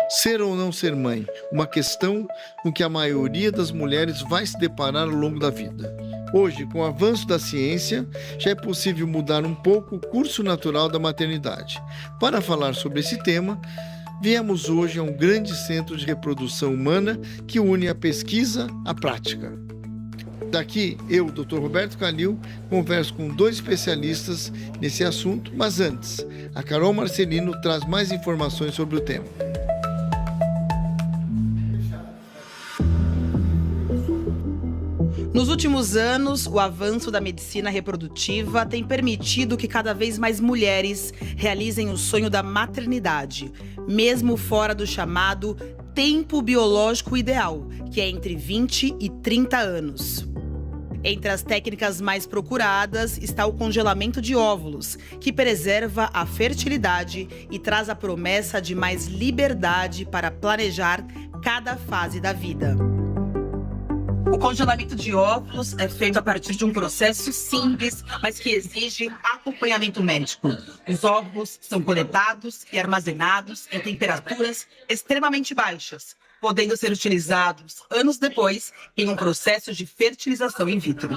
Ser ou não ser mãe, uma questão com que a maioria das mulheres vai se deparar ao longo da vida. Hoje, com o avanço da ciência, já é possível mudar um pouco o curso natural da maternidade. Para falar sobre esse tema, viemos hoje a um grande centro de reprodução humana que une a pesquisa à prática. Daqui, eu, Dr. Roberto Calil, converso com 2 especialistas nesse assunto, mas antes, a Carol Marcelino traz mais informações sobre o tema. Nos últimos anos, o avanço da medicina reprodutiva tem permitido que cada vez mais mulheres realizem o sonho da maternidade, mesmo fora do chamado tempo biológico ideal, que é entre 20 e 30 anos. Entre as técnicas mais procuradas está o congelamento de óvulos, que preserva a fertilidade e traz a promessa de mais liberdade para planejar cada fase da vida. O congelamento de óvulos é feito a partir de um processo simples, mas que exige acompanhamento médico. Os óvulos são coletados e armazenados em temperaturas extremamente baixas, podendo ser utilizados anos depois em um processo de fertilização in vitro.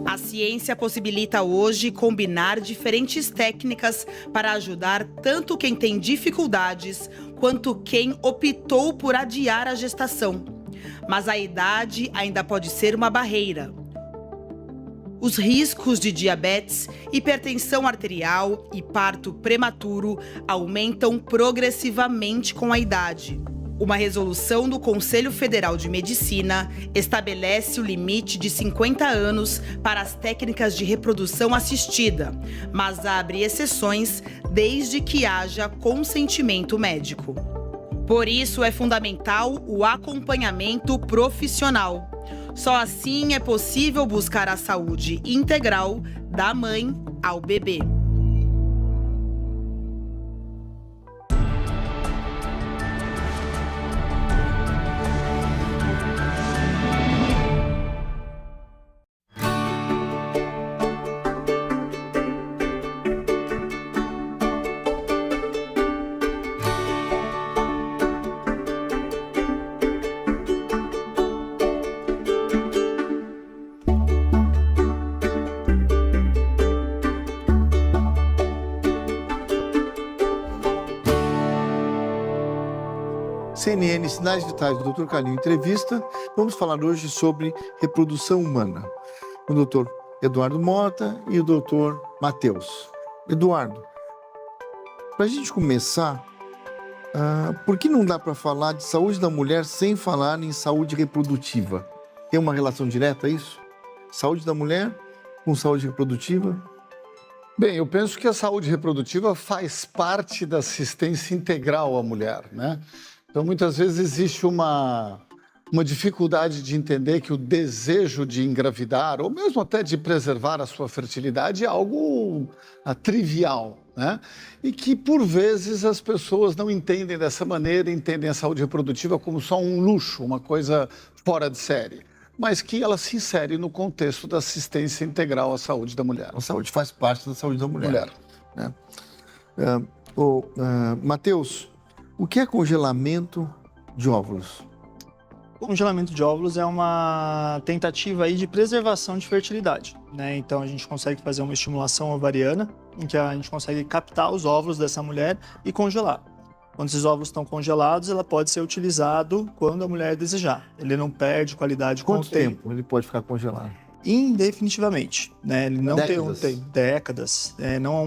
A ciência possibilita hoje combinar diferentes técnicas para ajudar tanto quem tem dificuldades quanto quem optou por adiar a gestação. Mas a idade ainda pode ser uma barreira. Os riscos de diabetes, hipertensão arterial e parto prematuro aumentam progressivamente com a idade. Uma resolução do Conselho Federal de Medicina estabelece o limite de 50 anos para as técnicas de reprodução assistida, mas abre exceções desde que haja consentimento médico. Por isso, é fundamental o acompanhamento profissional. Só assim é possível buscar a saúde integral da mãe ao bebê. CNN Sinais Vitais do Dr. Calil Entrevista. Vamos falar hoje sobre reprodução humana. Com o Dr. Eduardo Mota e o Dr. Matheus. Eduardo, para a gente começar, por que não dá para falar de saúde da mulher sem falar em saúde reprodutiva? Tem uma relação direta a isso? Saúde da mulher com saúde reprodutiva? Bem, eu penso que a saúde reprodutiva faz parte da assistência integral à mulher, né? Então, muitas vezes existe uma dificuldade de entender que o desejo de engravidar, ou mesmo até de preservar a sua fertilidade, é algo trivial, né? E que, por vezes, as pessoas não entendem dessa maneira, entendem a saúde reprodutiva como só um luxo, uma coisa fora de série, mas que ela se insere no contexto da assistência integral à saúde da mulher. A saúde faz parte da saúde da mulher. Né? Matheus, o que é congelamento de óvulos? O congelamento de óvulos é uma tentativa aí de preservação de fertilidade, né? Então a gente consegue fazer uma estimulação ovariana, em que a gente consegue captar os óvulos dessa mulher e congelar. Quando esses óvulos estão congelados, ela pode ser utilizado quando a mulher desejar. Ele não perde qualidade com o tempo. Quanto tempo ele pode ficar congelado? Indefinitivamente, né? Ele não tem um tempo, décadas,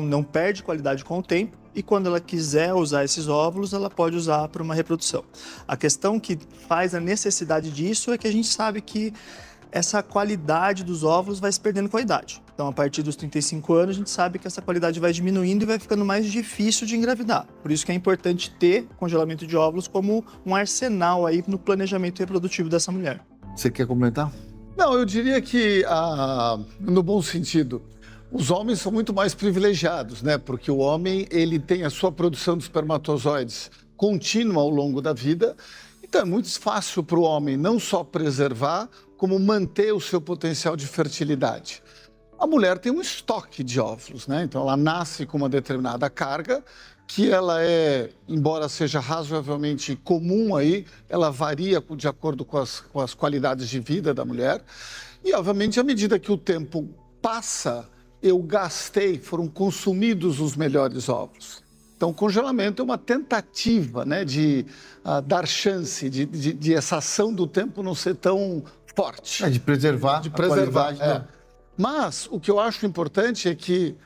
não perde qualidade com o tempo. E quando ela quiser usar esses óvulos, ela pode usar para uma reprodução. A questão que faz a necessidade disso é que a gente sabe que essa qualidade dos óvulos vai se perdendo com a idade. Então, a partir dos 35 anos, a gente sabe que essa qualidade vai diminuindo e vai ficando mais difícil de engravidar. Por isso que é importante ter congelamento de óvulos como um arsenal aí no planejamento reprodutivo dessa mulher. Você quer comentar? Não, eu diria que, no bom sentido, os homens são muito mais privilegiados, né? Porque o homem, ele tem a sua produção de espermatozoides contínua ao longo da vida. Então, é muito fácil para o homem não só preservar, como manter o seu potencial de fertilidade. A mulher tem um estoque de óvulos, né? Então, ela nasce com uma determinada carga, que ela embora seja razoavelmente comum aí, ela varia de acordo com as qualidades de vida da mulher. E, obviamente, à medida que o tempo passa, foram consumidos os melhores óvulos. Então, o congelamento é uma tentativa, né, de dar chance, de essa ação do tempo não ser tão forte. De preservar a qualidade. Mas o que eu acho importante é que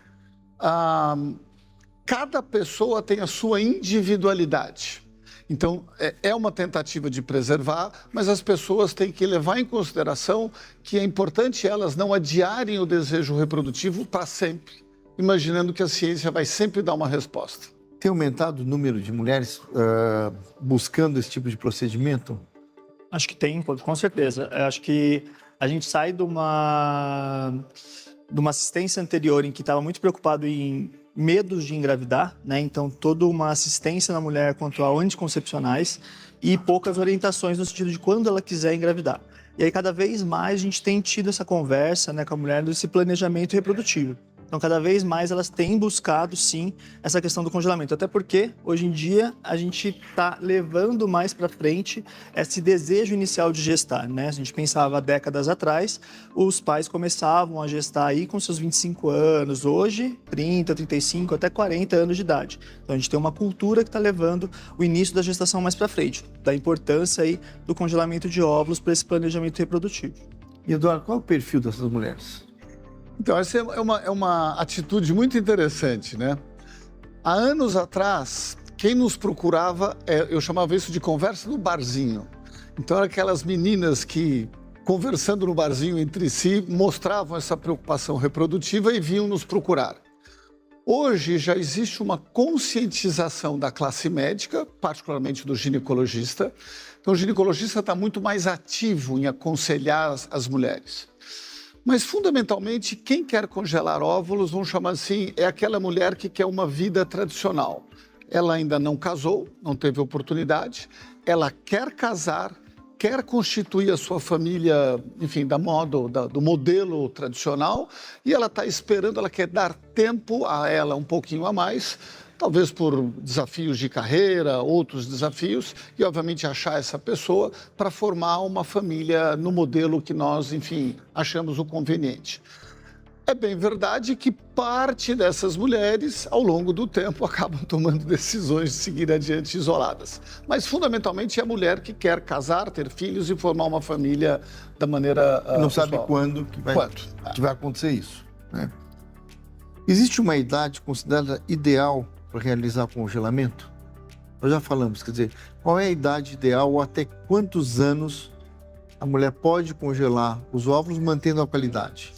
cada pessoa tem a sua individualidade. Então, é uma tentativa de preservar, mas as pessoas têm que levar em consideração que é importante elas não adiarem o desejo reprodutivo para sempre, imaginando que a ciência vai sempre dar uma resposta. Tem aumentado o número de mulheres buscando esse tipo de procedimento? Acho que tem, com certeza. Eu acho que a gente sai de uma assistência anterior em que estava muito preocupado em medos de engravidar, né? Então, toda uma assistência na mulher quanto a anticoncepcionais e poucas orientações no sentido de quando ela quiser engravidar. E aí, cada vez mais, a gente tem tido essa conversa, né, com a mulher desse planejamento reprodutivo. Então, cada vez mais elas têm buscado, sim, essa questão do congelamento. Até porque, hoje em dia, a gente está levando mais para frente esse desejo inicial de gestar, né? A gente pensava há décadas atrás, os pais começavam a gestar aí com seus 25 anos. Hoje, 30, 35, até 40 anos de idade. Então, a gente tem uma cultura que está levando o início da gestação mais para frente. Da importância aí do congelamento de óvulos para esse planejamento reprodutivo. E, Eduardo, qual é o perfil dessas mulheres? Então, essa é uma atitude muito interessante, né? Há anos atrás, quem nos procurava, eu chamava isso de conversa no barzinho. Então, eram aquelas meninas que, conversando no barzinho entre si, mostravam essa preocupação reprodutiva e vinham nos procurar. Hoje, já existe uma conscientização da classe médica, particularmente do ginecologista. Então, o ginecologista está muito mais ativo em aconselhar as mulheres. Mas, fundamentalmente, quem quer congelar óvulos, vamos chamar assim, é aquela mulher que quer uma vida tradicional. Ela ainda não casou, não teve oportunidade, ela quer casar, quer constituir a sua família, enfim, do modelo tradicional, e ela está esperando, ela quer dar tempo a ela um pouquinho a mais, talvez por desafios de carreira, outros desafios, e obviamente achar essa pessoa para formar uma família no modelo que nós, enfim, achamos o conveniente. É bem verdade que parte dessas mulheres, ao longo do tempo, acabam tomando decisões de seguir adiante isoladas. Mas, fundamentalmente, é a mulher que quer casar, ter filhos e formar uma família da maneira não pessoal. Sabe quando que vai acontecer isso, né? Existe uma idade considerada ideal para realizar o congelamento? Nós já falamos, quer dizer, qual é a idade ideal ou até quantos anos a mulher pode congelar os óvulos mantendo a qualidade?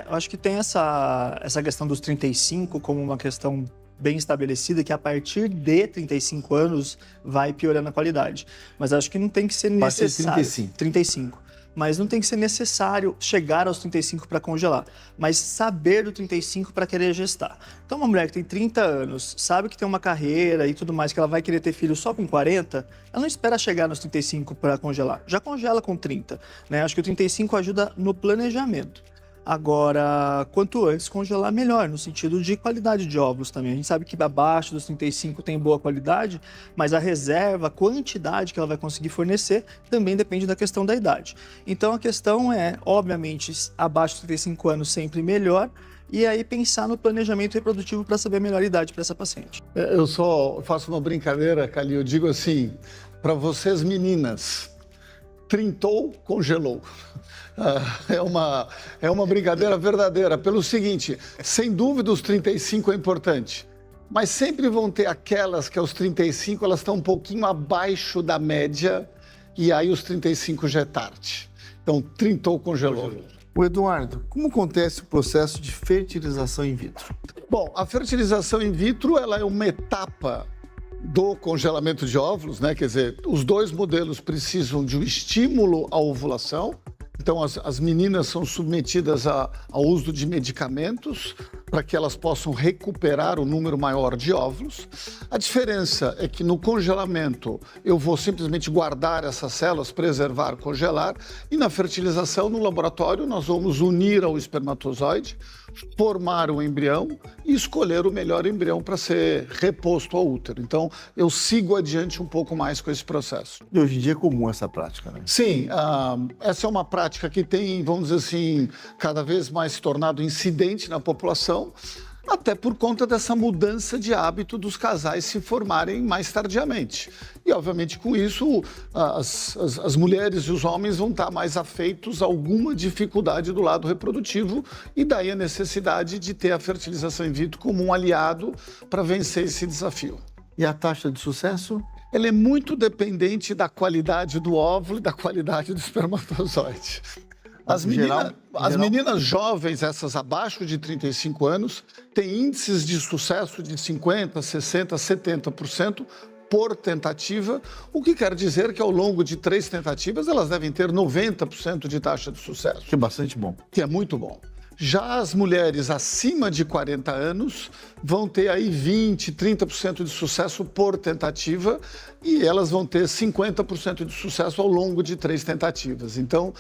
Eu acho que tem essa questão dos 35 como uma questão bem estabelecida, que a partir de 35 anos vai piorando a qualidade. Mas acho que não tem que ser necessário... 35. Mas não tem que ser necessário chegar aos 35 para congelar, mas saber do 35 para querer gestar. Então, uma mulher que tem 30 anos, sabe que tem uma carreira e tudo mais, que ela vai querer ter filho só com 40, ela não espera chegar nos 35 para congelar, já congela com 30, né? Acho que o 35 ajuda no planejamento. Agora, quanto antes congelar, melhor, no sentido de qualidade de óvulos também. A gente sabe que abaixo dos 35 tem boa qualidade, mas a reserva, a quantidade que ela vai conseguir fornecer, também depende da questão da idade. Então, a questão é, obviamente, abaixo dos 35 anos sempre melhor, e aí pensar no planejamento reprodutivo para saber a melhor idade para essa paciente. Eu só faço uma brincadeira, Cali, eu digo assim, para vocês meninas, trintou, congelou. É uma brincadeira verdadeira, pelo seguinte, sem dúvida os 35 é importante, mas sempre vão ter aquelas que aos 35 elas estão um pouquinho abaixo da média e aí os 35 já é tarde. Então, trintou, congelou. O Eduardo, como acontece o processo de fertilização in vitro? Bom, a fertilização in vitro ela é uma etapa do congelamento de óvulos, né? Quer dizer, os dois modelos precisam de um estímulo à ovulação. Então, as meninas são submetidas ao uso de medicamentos para que elas possam recuperar o número maior de óvulos. A diferença é que no congelamento eu vou simplesmente guardar essas células, preservar, congelar, e na fertilização no laboratório nós vamos unir ao espermatozoide, formar o embrião e escolher o melhor embrião para ser reposto ao útero. Então eu sigo adiante um pouco mais com esse processo. E hoje em dia é comum essa prática, né? Sim, essa é uma prática que tem, vamos dizer assim, cada vez mais se tornado incidente na população, até por conta dessa mudança de hábito dos casais se formarem mais tardiamente. E, obviamente, com isso, as mulheres e os homens vão estar mais afeitos a alguma dificuldade do lado reprodutivo, e daí a necessidade de ter a fertilização in vitro como um aliado para vencer esse desafio. E a taxa de sucesso? Ela é muito dependente da qualidade do óvulo e da qualidade do espermatozoide. As meninas jovens, essas abaixo de 35 anos, têm índices de sucesso de 50%, 60%, 70% por tentativa, o que quer dizer que ao longo de 3 tentativas elas devem ter 90% de taxa de sucesso. Que é bastante bom. Que é muito bom. Já as mulheres acima de 40 anos vão ter aí 20%, 30% de sucesso por tentativa, e elas vão ter 50% de sucesso ao longo de 3 tentativas. Então,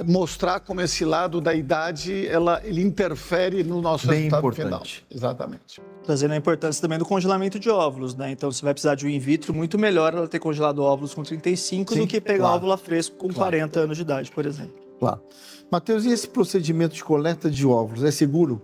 mostrar como esse lado da idade, ele interfere no nosso resultado final. Exatamente. Trazendo a importância também do congelamento de óvulos, né? Então, se vai precisar de um in vitro, muito melhor ela ter congelado óvulos com 35 do que pegar óvulo fresco com 40 anos de idade, por exemplo. Claro. Matheus, e esse procedimento de coleta de óvulos é seguro?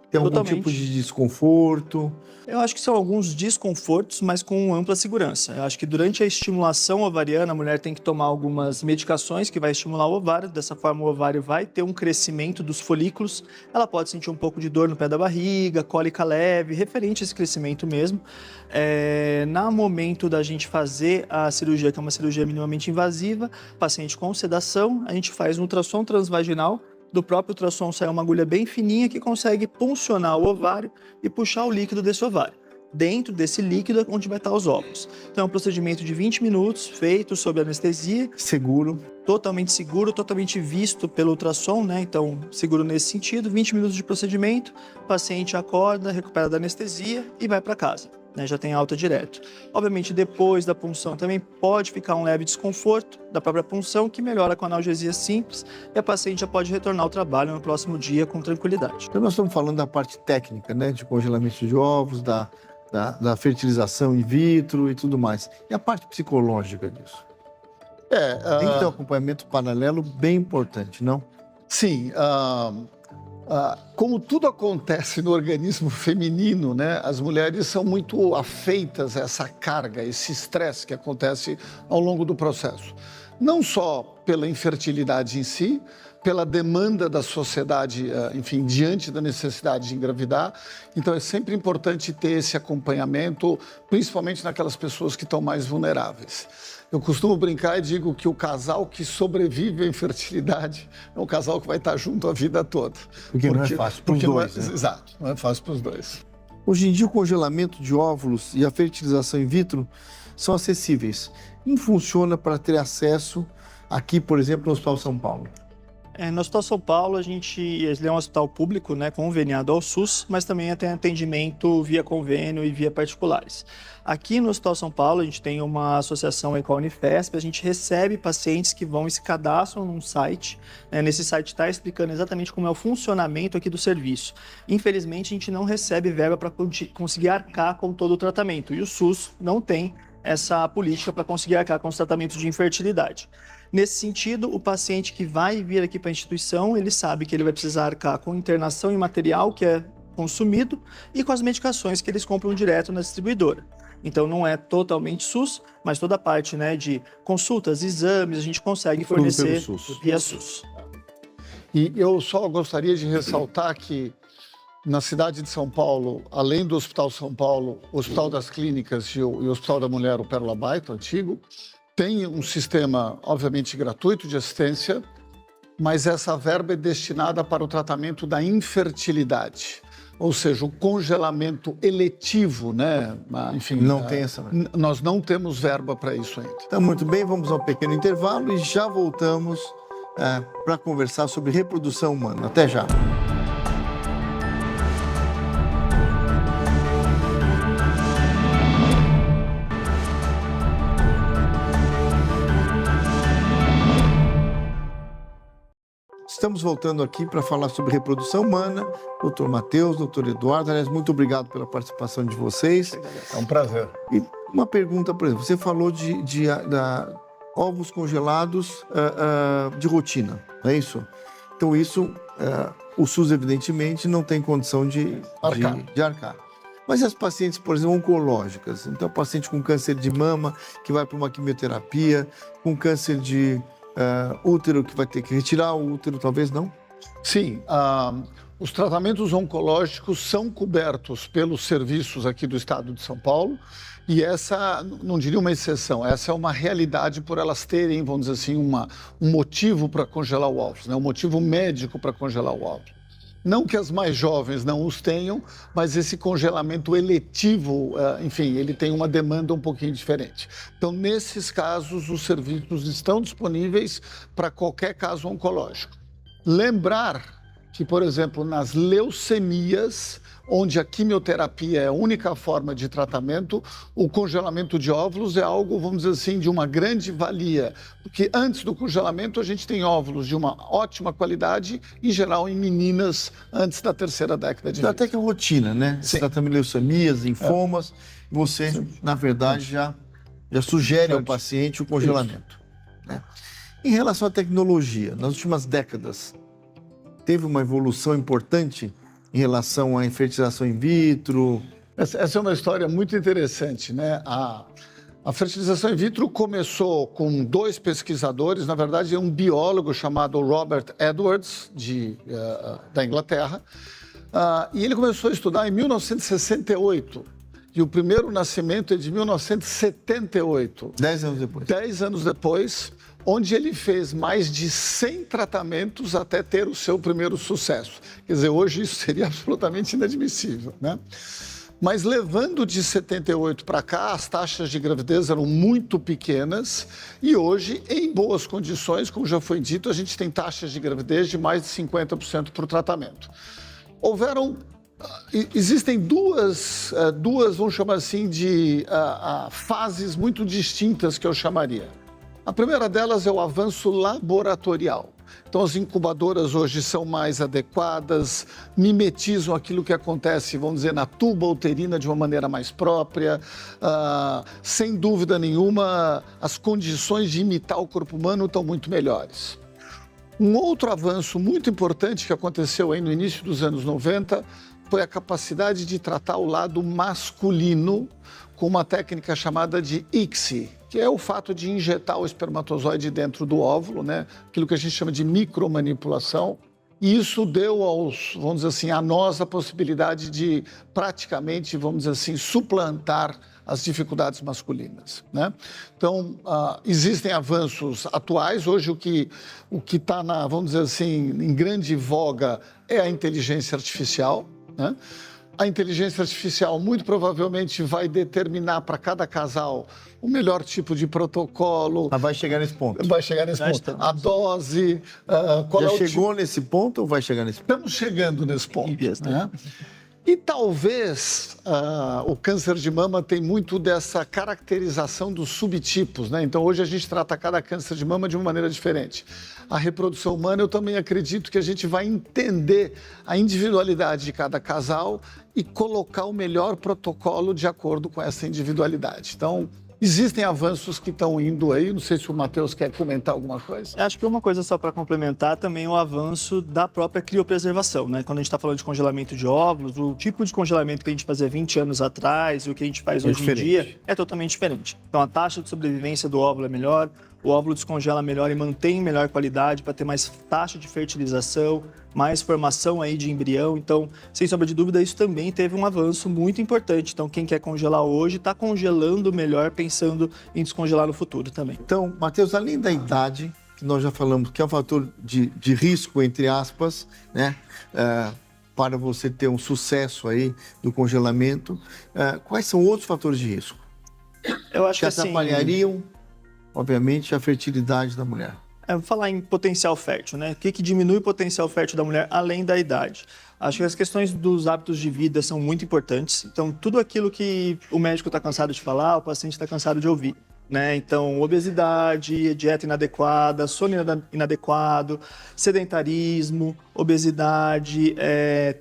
Tem algum tipo de desconforto? Eu acho que são alguns desconfortos, mas com ampla segurança. Eu acho que durante a estimulação ovariana, a mulher tem que tomar algumas medicações que vai estimular o ovário. Dessa forma, o ovário vai ter um crescimento dos folículos. Ela pode sentir um pouco de dor no pé da barriga, cólica leve, referente a esse crescimento mesmo. No momento da gente fazer a cirurgia, que é uma cirurgia minimamente invasiva, paciente com sedação, a gente faz um ultrassom transvaginal. Do próprio ultrassom sai uma agulha bem fininha que consegue puncionar o ovário e puxar o líquido desse ovário. Dentro desse líquido é onde vai estar os óvulos. Então é um procedimento de 20 minutos, feito sob anestesia. Seguro. Totalmente seguro, totalmente visto pelo ultrassom, né? Então, seguro nesse sentido. 20 minutos de procedimento, o paciente acorda, recupera da anestesia e vai para casa. Já tem alta direto. Obviamente, depois da punção também pode ficar um leve desconforto da própria punção, que melhora com analgesia simples, e a paciente já pode retornar ao trabalho no próximo dia com tranquilidade. Então nós estamos falando da parte técnica, né, de congelamento de ovos, da fertilização in vitro e tudo mais. E a parte psicológica disso? Tem que ter um acompanhamento paralelo bem importante, não? Sim. Como tudo acontece no organismo feminino, né, as mulheres são muito afeitas a essa carga, esse estresse que acontece ao longo do processo. Não só pela infertilidade em si, pela demanda da sociedade, enfim, diante da necessidade de engravidar. Então é sempre importante ter esse acompanhamento, principalmente naquelas pessoas que estão mais vulneráveis. Eu costumo brincar e digo que o casal que sobrevive à infertilidade é um casal que vai estar junto a vida toda. Porque não é fácil para os dois, né? Exato, não é fácil para os dois. Hoje em dia, o congelamento de óvulos e a fertilização in vitro são acessíveis. Como funciona para ter acesso aqui, por exemplo, no Hospital São Paulo? No Hospital São Paulo, ele é um hospital público, né, conveniado ao SUS, mas também tem atendimento via convênio e via particulares. Aqui no Hospital São Paulo, a gente tem uma associação com a Unifesp, a gente recebe pacientes que vão e se cadastram num site. Nesse site está explicando exatamente como é o funcionamento aqui do serviço. Infelizmente, a gente não recebe verba para conseguir arcar com todo o tratamento, e o SUS não tem essa política para conseguir arcar com os tratamentos de infertilidade. Nesse sentido, o paciente que vai vir aqui para a instituição, ele sabe que ele vai precisar arcar com internação em material que é consumido e com as medicações que eles compram direto na distribuidora. Então não é totalmente SUS, mas toda a parte, né, de consultas, exames, a gente consegue fornecer via SUS. E eu só gostaria de ressaltar que na cidade de São Paulo, além do Hospital São Paulo, o Hospital das Clínicas e o Hospital da Mulher, o Pérola Baito, antigo, tem um sistema, obviamente, gratuito de assistência, mas essa verba é destinada para o tratamento da infertilidade, ou seja, o congelamento eletivo, né? Enfim, não tem essa verba. Nós não temos verba para isso ainda. Então, muito bem, vamos ao pequeno intervalo e já voltamos para conversar sobre reprodução humana. Até já. Estamos voltando aqui para falar sobre reprodução humana. Doutor Matheus, doutor Eduardo, aliás, muito obrigado pela participação de vocês. É um prazer. E uma pergunta, por exemplo, você falou de ovos congelados de rotina, não é isso? Então isso, o SUS evidentemente não tem condição de arcar. Mas e as pacientes, por exemplo, oncológicas? Então, paciente com câncer de mama que vai para uma quimioterapia, com câncer de útero que vai ter que retirar o útero, talvez não? Sim, os tratamentos oncológicos são cobertos pelos serviços aqui do estado de São Paulo e essa, não diria uma exceção, essa é uma realidade por elas terem, vamos dizer assim, um motivo para congelar o óvulo, né? Um motivo médico para congelar o óvulo. Não que as mais jovens não os tenham, mas esse congelamento eletivo, enfim, ele tem uma demanda um pouquinho diferente. Então, nesses casos, os serviços estão disponíveis para qualquer caso oncológico. Lembrar que, por exemplo, nas leucemias, onde a quimioterapia é a única forma de tratamento, o congelamento de óvulos é algo, vamos dizer assim, de uma grande valia. Porque antes do congelamento, a gente tem óvulos de uma ótima qualidade, em geral em meninas, antes da terceira década de vida. Até que é rotina, né? Você trata leucemias, linfomas, você, na verdade, já sugere ao paciente o congelamento. Né? Em relação à tecnologia, nas últimas décadas, teve uma evolução importante em relação à fertilização in vitro? Essa é uma história muito interessante, né? A fertilização in vitro começou com 2 pesquisadores, na verdade é um biólogo chamado Robert Edwards, da Inglaterra, e ele começou a estudar em 1968, e o primeiro nascimento é de 1978. 10 anos depois. 10 anos depois, onde ele fez mais de 100 tratamentos até ter o seu primeiro sucesso. Quer dizer, hoje isso seria absolutamente inadmissível, né? Mas levando de 78 para cá, as taxas de gravidez eram muito pequenas e hoje, em boas condições, como já foi dito, a gente tem taxas de gravidez de mais de 50% para o tratamento. Existem duas, vamos chamar assim, de fases muito distintas que eu chamaria. A primeira delas é o avanço laboratorial. Então, as incubadoras hoje são mais adequadas, mimetizam aquilo que acontece, vamos dizer, na tuba uterina de uma maneira mais própria. Sem dúvida nenhuma, as condições de imitar o corpo humano estão muito melhores. Um outro avanço muito importante que aconteceu aí no início dos anos 90 foi a capacidade de tratar o lado masculino com uma técnica chamada de ICSI, que é o fato de injetar o espermatozoide dentro do óvulo, né? Aquilo que a gente chama de micromanipulação. E isso deu vamos dizer assim, a nós a possibilidade de praticamente, vamos dizer assim, suplantar as dificuldades masculinas, né? Então, existem avanços atuais. Hoje, o que está, vamos dizer assim, em grande voga é a inteligência artificial, né? A inteligência artificial muito provavelmente vai determinar para cada casal o melhor tipo de protocolo. Mas vai chegar nesse ponto. Vai chegar nesse ponto. A dose. Já chegou nesse ponto ou vai chegar nesse ponto? Estamos chegando nesse ponto, né? E talvez o câncer de mama tem muito dessa caracterização dos subtipos, né? Então, hoje a gente trata cada câncer de mama de uma maneira diferente. A reprodução humana, eu também acredito que a gente vai entender a individualidade de cada casal e colocar o melhor protocolo de acordo com essa individualidade. Então, existem avanços que estão indo aí. Não sei se o Matheus quer comentar alguma coisa. Acho que uma coisa só para complementar também é o avanço da própria criopreservação, né? Quando a gente está falando de congelamento de óvulos, o tipo de congelamento que a gente fazia 20 anos atrás e o que a gente faz hoje em dia é totalmente diferente. Então, a taxa de sobrevivência do óvulo é melhor, o óvulo descongela melhor e mantém melhor qualidade para ter mais taxa de fertilização, mais formação aí de embrião. Então, sem sombra de dúvida, isso também teve um avanço muito importante. Então, quem quer congelar hoje está congelando melhor, pensando em descongelar no futuro também. Então, Matheus, além da idade, que nós já falamos que é um fator de risco, entre aspas, né? Para você ter um sucesso aí do congelamento, quais são outros fatores de risco? Eu acho que atrapalhariam, obviamente, a fertilidade da mulher. Vou falar em potencial fértil, né? O que diminui o potencial fértil da mulher além da idade? Acho que as questões dos hábitos de vida são muito importantes. Então, tudo aquilo que o médico está cansado de falar, o paciente está cansado de ouvir. né? Então, obesidade, dieta inadequada, sono inadequado, sedentarismo, obesidade,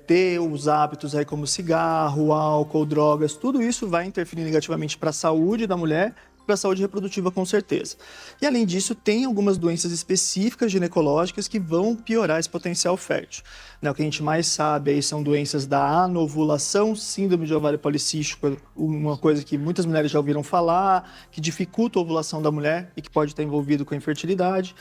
ter os hábitos aí como cigarro, álcool, drogas, tudo isso vai interferir negativamente para a saúde da mulher, para a saúde reprodutiva, com certeza. E, além disso, tem algumas doenças específicas ginecológicas que vão piorar esse potencial fértil. Né, o que a gente mais sabe aí são doenças da anovulação, síndrome de ovário policístico, uma coisa que muitas mulheres já ouviram falar, que dificulta a ovulação da mulher e que pode estar envolvido com a infertilidade.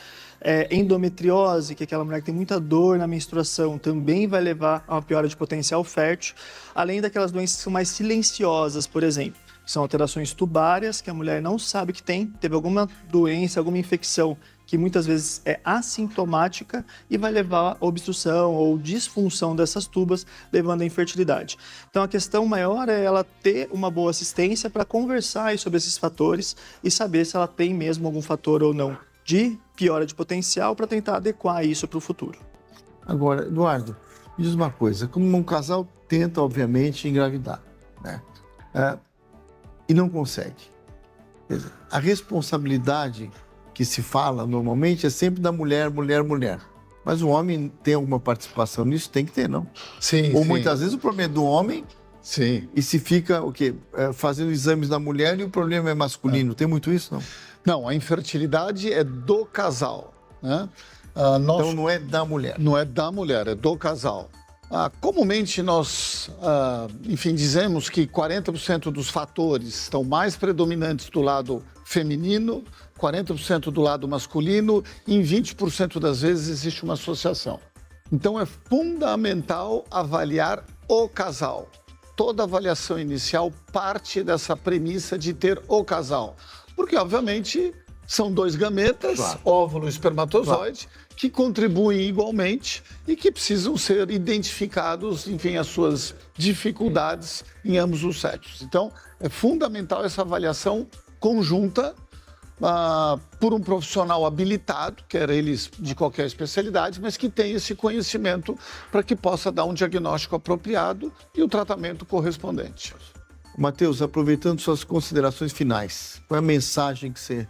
Endometriose, que é aquela mulher que tem muita dor na menstruação, também vai levar a uma piora de potencial fértil, além daquelas doenças que são mais silenciosas, por exemplo. São alterações tubárias que a mulher não sabe que tem, teve alguma doença, alguma infecção que muitas vezes é assintomática e vai levar a obstrução ou disfunção dessas tubas, levando à infertilidade. Então, a questão maior é ela ter uma boa assistência para conversar sobre esses fatores e saber se ela tem mesmo algum fator ou não de piora de potencial para tentar adequar isso para o futuro. Agora, Eduardo, me diz uma coisa. Como um casal tenta, obviamente, engravidar, né? E não consegue. Quer dizer, a responsabilidade que se fala normalmente é sempre da mulher. Mas o homem tem alguma participação nisso? Tem que ter, não? Sim, Ou sim. muitas vezes o problema é do homem. Sim. E se fica, o quê? Fazendo exames da mulher e o problema é masculino. Tem muito isso, não? Não, a infertilidade é do casal, né? Então não é da mulher. Não é da mulher, é do casal. Comumente nós, dizemos que 40% dos fatores estão mais predominantes do lado feminino, 40% do lado masculino e em 20% das vezes existe uma associação. Então é fundamental avaliar o casal. Toda avaliação inicial parte dessa premissa de ter o casal. Porque, obviamente, são dois gametas, claro, óvulo e espermatozoide, claro, que contribuem igualmente e que precisam ser identificados, enfim, as suas dificuldades em ambos os sexos. Então, é fundamental essa avaliação conjunta por um profissional habilitado, quer eles de qualquer especialidade, mas que tenha esse conhecimento para que possa dar um diagnóstico apropriado e o tratamento correspondente. Matheus, aproveitando suas considerações finais, qual é a mensagem que você...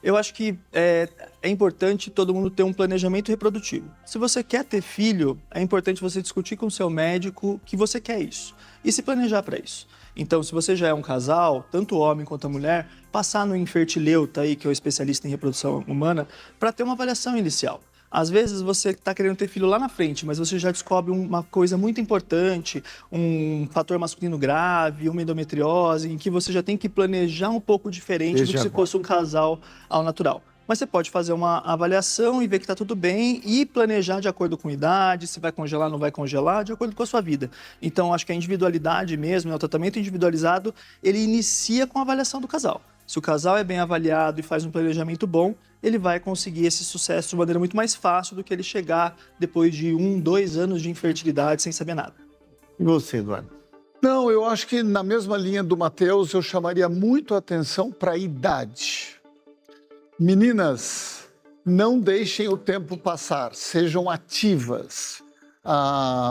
Eu acho que é importante todo mundo ter um planejamento reprodutivo. Se você quer ter filho, é importante você discutir com o seu médico que você quer isso e se planejar para isso. Então, se você já é um casal, tanto o homem quanto a mulher, passar no infertileuta, aí, que é o especialista em reprodução humana, para ter uma avaliação inicial. Às vezes você está querendo ter filho lá na frente, mas você já descobre uma coisa muito importante, um fator masculino grave, uma endometriose, em que você já tem que planejar um pouco diferente do que se fosse um casal ao natural. Mas você pode fazer uma avaliação e ver que está tudo bem e planejar de acordo com a idade, se vai congelar, não vai congelar, de acordo com a sua vida. Então, acho que a individualidade mesmo, o tratamento individualizado, ele inicia com a avaliação do casal. Se o casal é bem avaliado e faz um planejamento bom, ele vai conseguir esse sucesso de maneira muito mais fácil do que ele chegar depois de 1, 2 anos de infertilidade sem saber nada. E você, Eduardo? Não, eu acho que na mesma linha do Matheus, eu chamaria muito a atenção para a idade. Meninas, não deixem o tempo passar, sejam ativas.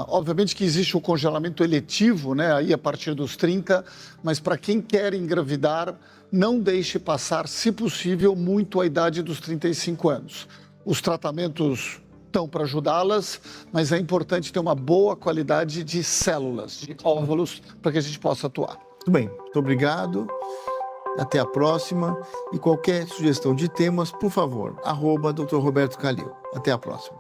Obviamente que existe o congelamento eletivo, né, aí a partir dos 30, mas para quem quer engravidar, não deixe passar, se possível, muito a idade dos 35 anos. Os tratamentos estão para ajudá-las, mas é importante ter uma boa qualidade de células, de óvulos, para que a gente possa atuar. Muito bem, muito obrigado. Até a próxima. E qualquer sugestão de temas, por favor, @Dr. Roberto Calil. Até a próxima.